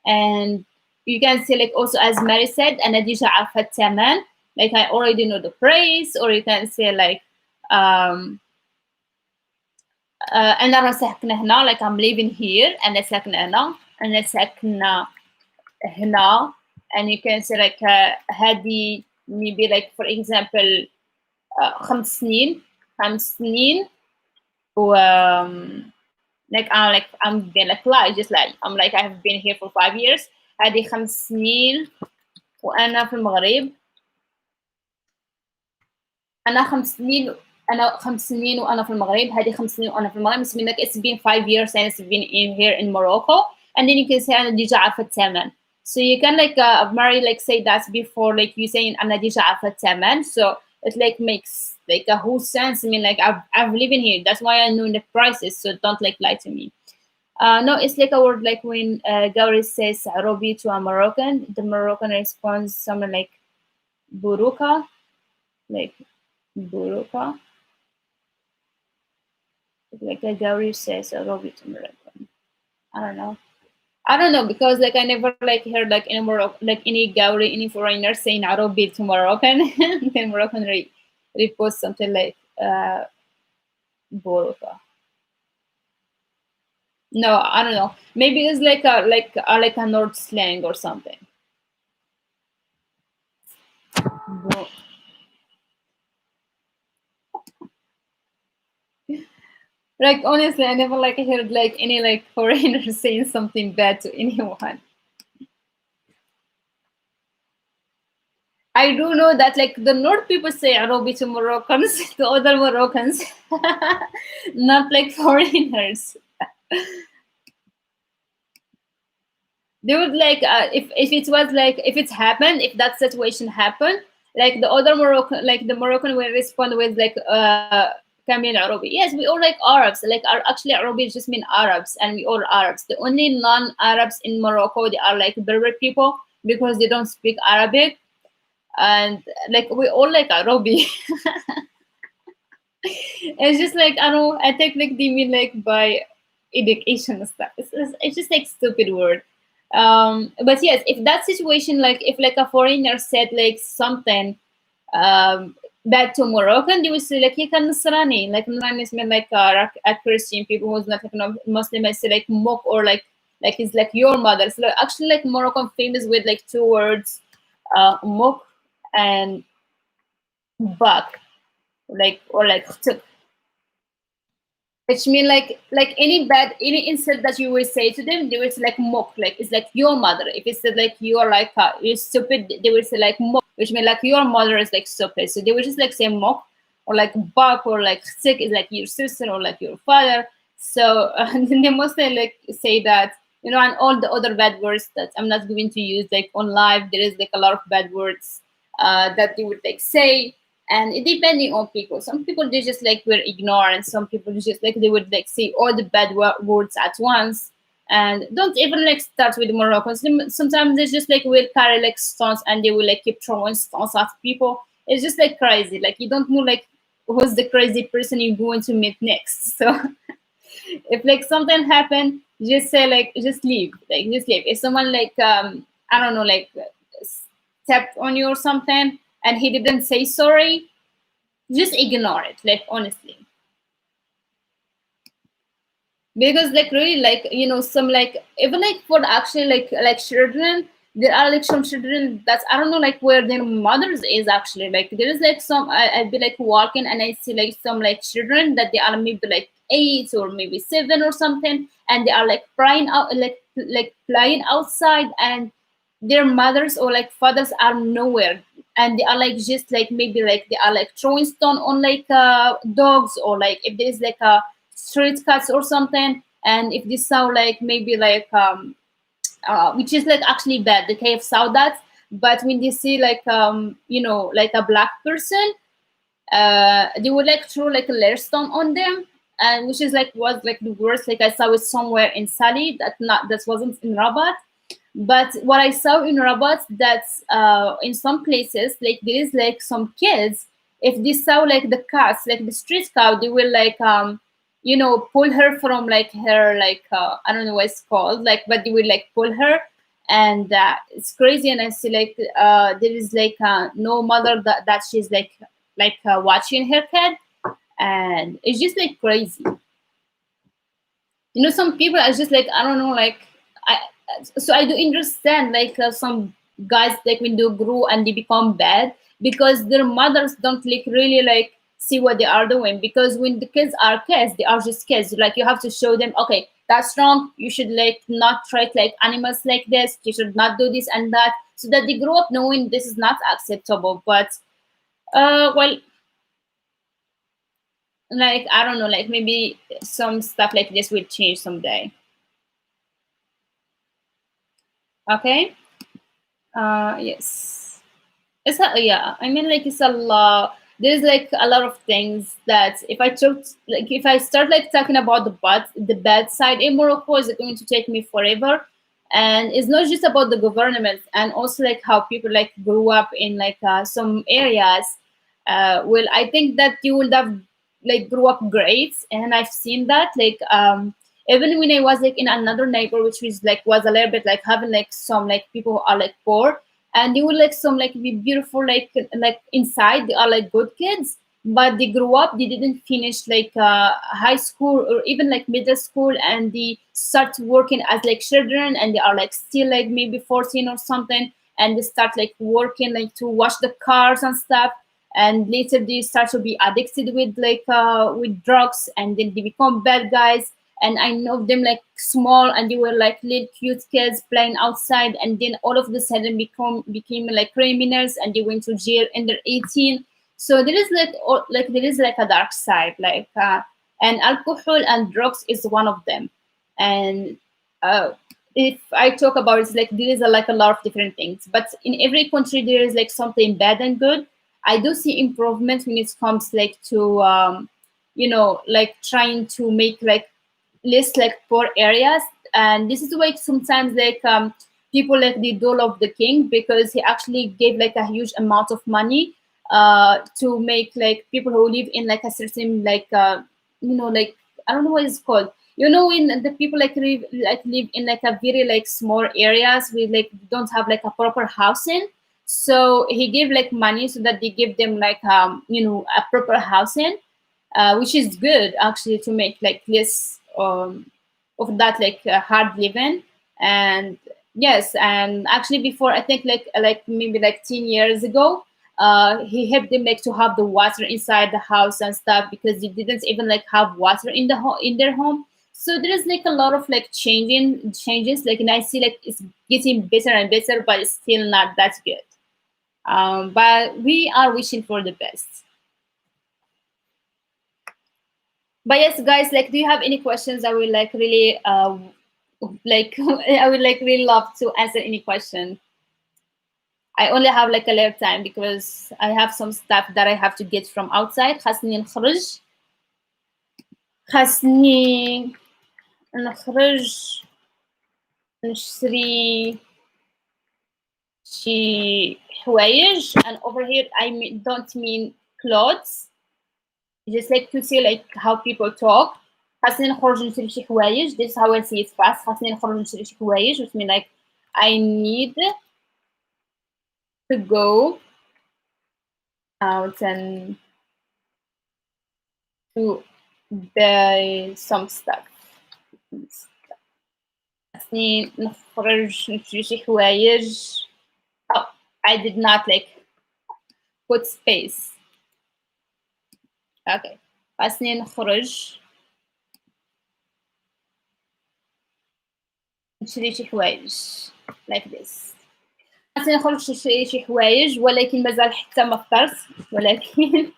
And you can say like also as Mary said, أنا ديجا عارفة الثمن. Like I already know the price, or you can say like أنا راه ساكنة هنا, like I'm living here. أنا ساكنة هنا. أنا ساكنة هنا. and you can say like هذه maybe like for example 5 سنين 5 سنين و like I'm been like lie just like I'm like I have been here for 5 years. هذه 5 سنين وأنا في المغرب. أنا 5 سنين أنا 5 سنين وأنا في المغرب. هذه 5 سنين وأنا في المغرب. It means like it's been 5 years and it's been in here in Morocco. And then you can say أنا ديجا عارفة الثمن. So you can like Mary like say that before like you saying أنا ديجا عارفة الثمن. So it like makes like a whole sense. I mean like I've lived in here. That's why I know the prices. So don't like lie to me. No, it's like a word like when Gauri says Robi to a Moroccan, the Moroccan responds something like Buruka, like Buruka. Like a Gauri says Robi to Moroccan. I don't know. I don't know because like I never like heard like any Morocco like any Gauri, any foreigner saying Arabic to Moroccan. Then Moroccan repost something like Buruka. No, I don't know. Maybe it's like a North slang or something. Bro- Like honestly, I never like heard like any like foreigner saying something bad to anyone. I do know that like the North people say Arabic to Moroccans, to other Moroccans, not like foreigners. They would like if it was like if it's happened, if that situation happened, like the other Moroccan, like the Moroccan will respond with like Kamil Arabi. Yes, we all like Arabs. Like actually Arabi just mean Arabs, and we all Arabs. The only non-Arabs in Morocco they are like Berber people because they don't speak Arabic, and like we all like Arabi. It's just like I don't know. I think like they mean like by education and stuff. It's just like stupid word. But yes, if that situation like if like a foreigner said like something bad to Moroccan, they would say like "Yeka Nasrani." Like Nasrani is meant like a Christian people who's not like Muslim. I say like mok or like it's like your mother. So like, actually like Moroccan famous with like two words, mok and bak, like or like which mean like any bad any insult that you will say to them they will say like mock like it's like your mother. If it's like you're like you're stupid they will say like mock, which mean like your mother is like stupid, so they will just like say mock or like buck or like sick is like your sister or like your father. So and then they mostly like say that and all the other bad words that I'm not going to use like on live. There is like a lot of bad words that they would like say, and it depending on people. Some people they just like were ignorant. Some people just like they would like say all the bad words at once, and don't even like start with Moroccans. Sometimes they just like will carry like stones and they will like keep throwing stones at people. It's just like crazy. Like you don't know like who's the crazy person you're going to meet next. So if like something happened, just say like just leave. Like just leave. If someone like I don't know like stepped on you or something and he didn't say sorry, just ignore it, like honestly. Because like really like some like even like for actually like children, there are like some children that I don't know like where their mothers is actually. Like there is like some I'd be like walking and I see like some like children that they are maybe like 8 or maybe 7 or something, and they are like crying out like playing outside, and their mothers or like fathers are nowhere, and they are like just like maybe like they are like throwing stone on like dogs, or like if there's like a street cuts or something, and if they saw like maybe like which is like actually bad, the KF saw that. But when they see like like a black person, they would like throw like a layer stone on them, and which is like was like the worst. Like I saw it somewhere in Sali, that wasn't in Rabat. But what I saw in Rabat, that's in some places like there is like some kids, if they saw like the cats, like the street cow, they will like pull her from like her like I don't know what it's called, like, but they will like pull her, and it's crazy. And I see like there is like no mother that she's like watching her kid, and it's just like crazy. Some people are just like I don't know like I so I do understand like some guys like when they grow and they become bad because their mothers don't like really like see what they are doing, because when the kids are kids, they are just kids. Like you have to show them, okay, that's wrong, you should like not treat like animals like this, you should not do this and that, so that they grow up knowing this is not acceptable. But well, like I don't know, like maybe some stuff like this will change someday. Okay. Yes. It's a, yeah, I mean, like it's a lot. There's like a lot of things that if I took, like if I start like talking about the bad side in Morocco, is going to take me forever. And it's not just about the government, and also like how people like grew up in like some areas. Well, I think that you would have like grew up great, and I've seen that like even when I was like in another neighbor, which was a little bit like having like some like people who are like poor, and you will like some like be beautiful like inside they are like good kids, but they grew up, they didn't finish like high school or even like middle school, and they start working as like children, and they are like still like maybe 14 or something, and they start like working like to wash the cars and stuff, and later they start to be addicted with drugs, and then they become bad guys. And I know them like small, and they were like little cute kids playing outside, and then all of a sudden became like criminals, and they went to jail and they're 18. So there is like there is like a dark side, and alcohol and drugs is one of them. And uh, if I talk about it, it's like there is like a lot of different things, but in every country there is like something bad and good. I do see improvement when it comes like to like trying to make like list like poor areas. And this is why sometimes like people like the dole of the king, because he actually gave like a huge amount of money to make like people who live in like a certain like I don't know what it's called, when the people live in like a very like small areas with like don't have like a proper housing. So he gave like money so that they give them like a proper housing, which is good actually to make like less of that like hard living. And yes, and actually before I think like maybe like 10 years ago, he helped them like to have the water inside the house and stuff, because they didn't even like have water in their home. So there is like a lot of like changes like, and I see like it's getting better and better, but it's still not that good. But we are wishing for the best. But yes, guys, like, do you have any questions? I would like really, like, I would like really love to answer any question. I only have like a little time because I have some stuff that I have to get from outside. خاصني نخرج خاصني نخرج نشتري شي حوايج. And over here don't mean clothes, just like to see like how people talk. خاصني نخرج نشري شي حوايج. This is how I see it fast. خاصني نخرج نشري شي حوايج, which mean like I need to go out and to buy some stuff. خاصني نخرج نشري شي حوايج. Oh, I did not like put space. Okay. خاصني نخرج نشري شي حوايج like this. خاصني نخرج نشري شي حوايج, ولكن مازال حتى ما فطرت, ولكن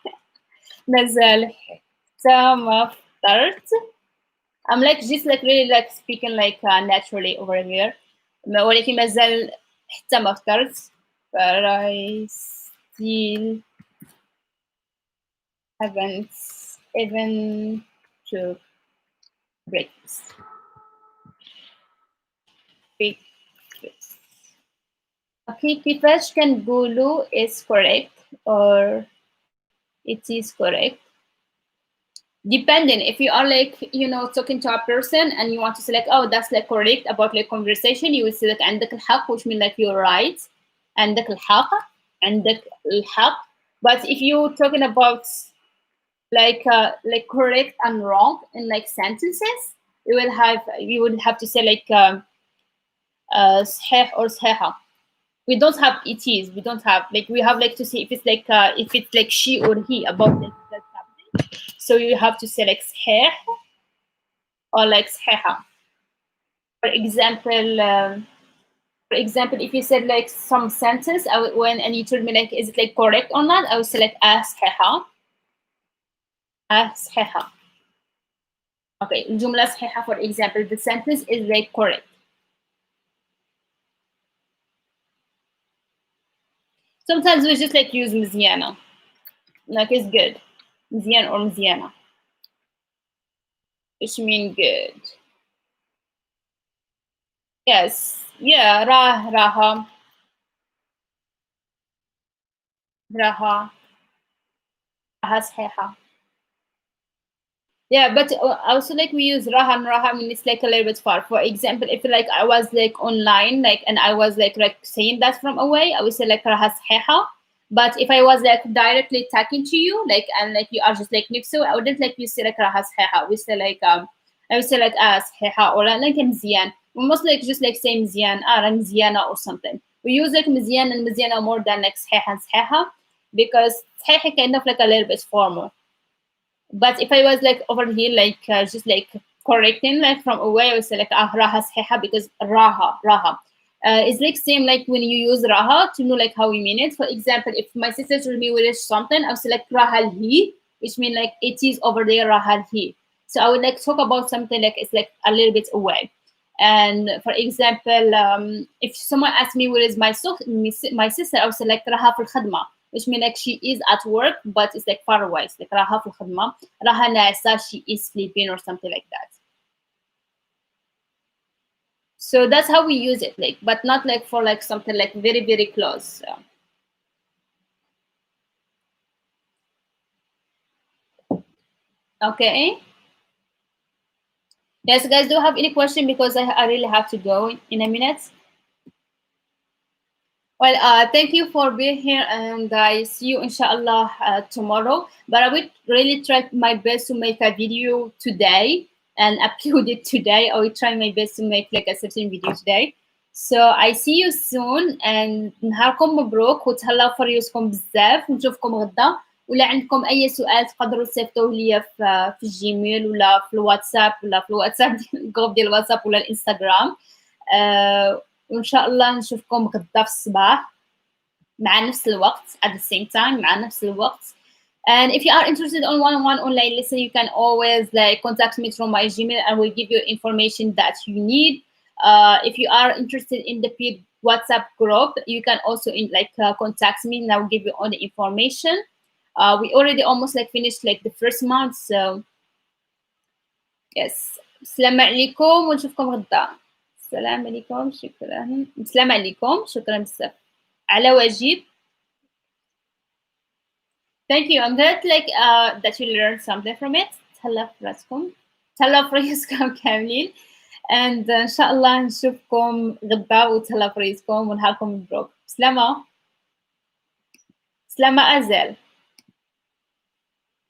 مازال حتى ما فطرت. I'm like just like really like speaking like naturally over here. ولكن مازال حتى ما فطرت. But I still haven't even took breakfast. Breakfast. Okay, كيفاش كنقولوا is correct or it is correct? Depending, if you are like talking to a person and you want to say like, oh, that's like correct about like conversation, you would say like عندك الحق, which means like you're right. عندك الحق, عندك الحق. But if you're talking about like correct and wrong in like sentences, you would have to say like صحيح or صحيحة. We don't have ets. We don't have like, we have like to see if it's like she or he about like the subject. So you have to select صحيح or like صحيحة. For example, if you said like some sentence, when and you told me like is it like correct or not, I would select صحيحة. صحيحة. Okay, الجملة صحيحة, for example, the sentence is like correct. Sometimes we just like use مزيانة, like it's good. مزيان or مزيانة, which mean good. Yes, yeah, راها راها صحيحة. Yeah, but also like we use raha and raha, I mean it's like a little bit far. For example, if like I was like online, like and I was like saying that from away, I would say like raha sahiha. But if I was like directly talking to you, like and like you are just like next to, I wouldn't like you say like raha sahiha. We say like I would say like sahiha or like mzian. We must like just like say mzian, mziana or something. We use like mzian and mziana more than like sahiha and sahiha because sahiha kind of like a little bit formal. But if I was like over here, like just like correcting like from away, I would say like raha sahiha because raha. It's like same like when you use raha to know like how we mean it. For example, if my sister told me with something, I would say like rahal he, which means like it is over there rahal he. So I would like talk about something like it's like a little bit away. And for example, if someone asks me where is my sister, I would say like raha fil khadma, which means like she is at work, but it's like far away. It's like raha fil khadma, raha naisa, she is sleeping or something like that. So that's how we use it, like, but not like for like something like very very close. So. Okay. Yes, guys, do you have any question because I really have to go in a minute. Well, thank you for being here, and I see you inshallah tomorrow. But I will really try my best to make a video today and upload it today. I will try my best to make like a certain video today. So I see you soon, and نهاركم مبروك وتهلاو في ريوسكم بزاف ونشوفكم غدا. ولا عندكم أي سؤال تقدروا تصيفطوه لي في الجيميل ولا في الواتساب ولا في الواتساب الجروب ديال الواتساب ولا الانستغرام. وإن شاء الله نشوفكم غدا في الصباح مع نفس الوقت at the same time مع نفس الوقت. And if you are interested on one-on-one online lesson, you can always like contact me through my Gmail. I will give you information that you need. If you are interested in the paid WhatsApp group, you can also contact me and I will give you all the information. We already almost like finished like the first month, so yes. السلام عليكم ونشوفكم غدا. السلام عليكم، شكرا. السلام عليكم، شكرا بزاف. على واجب. Thank you. I'm glad like that you learned something from it. تهلا في راسكم. تهلا في راسكم كاملين. And إن شاء الله نشوفكم غدا وتهلا في راسكم ونهاركم مبروك. سلامة. سلامة أزل.